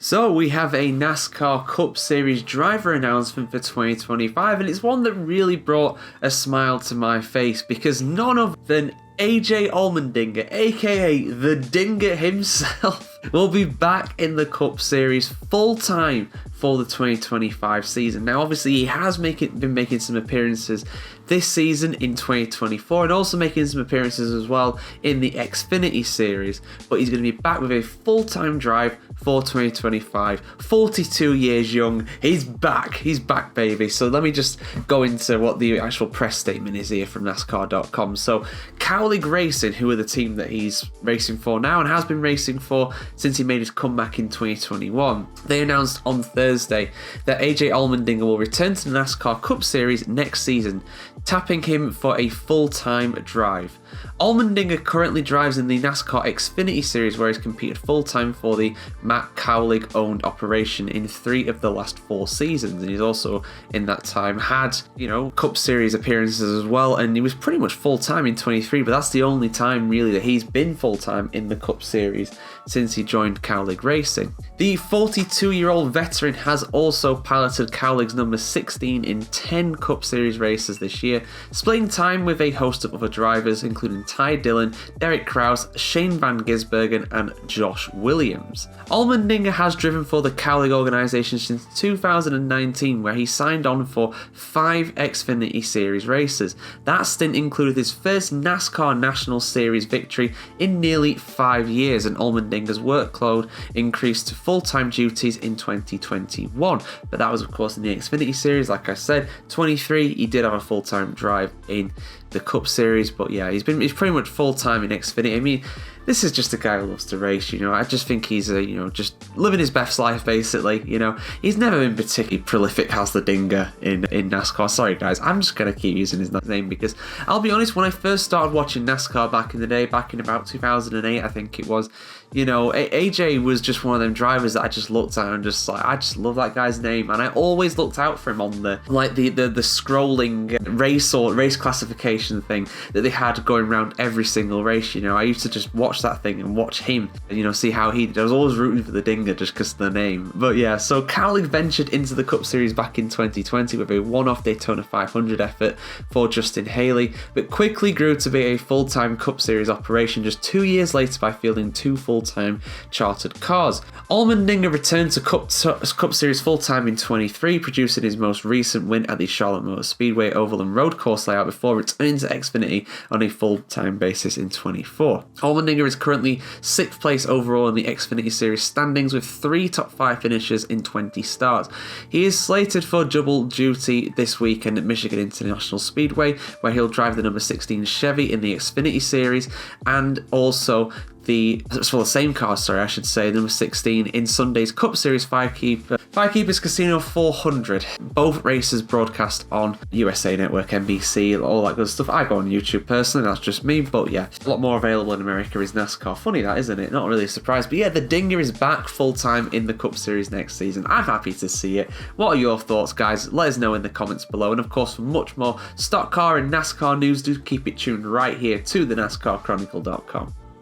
So we have a NASCAR Cup Series driver announcement for 2025, and it's one that really brought a smile to my face because none other than AJ Allmendinger, aka the Dinger himself, will be back in the Cup Series full-time for the 2025 season. Now obviously he has been making some appearances this season in 2024 and also making some appearances as well in the Xfinity Series, but he's going to be back with a full-time drive for 2025. 42 years young, he's back baby. So let me just go into what the actual press statement is here from NASCAR.com. So Cowlick Racing, who are the team that he's racing for now and has been racing for since he made his comeback in 2021, they announced on Thursday that AJ Allmendinger will return to the NASCAR Cup Series next season, tapping him for a full-time drive. Allmendinger currently drives in the NASCAR Xfinity Series, where he's competed full-time for the Matt Cowlick-owned operation in 3 of the last 4 seasons, and he's also in that time had, Cup Series appearances as well, and he was pretty much full-time in 23, but that's the only time really that he's been full-time in the Cup Series since he joined Cowlick Racing. The 42-year-old veteran has also piloted Cowlick's number 16 in 10 Cup Series races this year, splitting time with a host of other drivers, including Ty Dillon, Derek Kraus, Shane Van Gisbergen, and Josh Williams. Allmendinger has driven for the Cowlick organisation since 2019, where he signed on for 5 Xfinity Series races. That stint included his first NASCAR National Series victory in nearly 5 years, and Allmendinger's workload increased to full-time duties in 2021. But that was, of course, in the Xfinity Series. Like I said, 23, he did have a full-time drive in the Cup Series, but yeah, he's pretty much full-time in Xfinity. I mean, this is just a guy who loves to race, I just think he's just living his best life, basically. He's never been particularly prolific as the Dinger in NASCAR. Sorry guys, I'm just gonna keep using his name because I'll be honest, when I first started watching NASCAR back in the day, back in about 2008 I think it was, AJ was just one of them drivers that I just looked at and just like, I just love that guy's name, and I always looked out for him on the scrolling race classification thing that they had going around every single race. I used to just watch that thing and watch him and see how he did. I was always rooting for the Dinger just because of the name. But yeah, so Cowlick ventured into the Cup Series back in 2020 with a one-off Daytona 500 effort for Justin Haley, but quickly grew to be a full-time Cup Series operation just 2 years later by fielding 2 full-time chartered cars. Allmendinger returned to Cup Series full-time in 23, producing his most recent win at the Charlotte Motor Speedway oval and road course layout before returning to Xfinity on a full-time basis in 24. Allmendinger is currently 6th place overall in the Xfinity Series standings with 3 top 5 finishes in 20 starts. He is slated for double duty this weekend at Michigan International Speedway, where he'll drive the number 16 Chevy in the Xfinity Series and also the same car, number 16 in Sunday's Cup Series Firekeepers Casino 400. Both races broadcast on USA Network, NBC, all that good stuff. I go on YouTube personally, that's just me, but yeah, a lot more available in America is NASCAR. Funny that, isn't it? Not really a surprise, but yeah, the Dinger is back full-time in the Cup Series next season. I'm happy to see it. What are your thoughts, guys? Let us know in the comments below, and of course, for much more stock car and NASCAR news, do keep it tuned right here to the NASCARchronicle.com.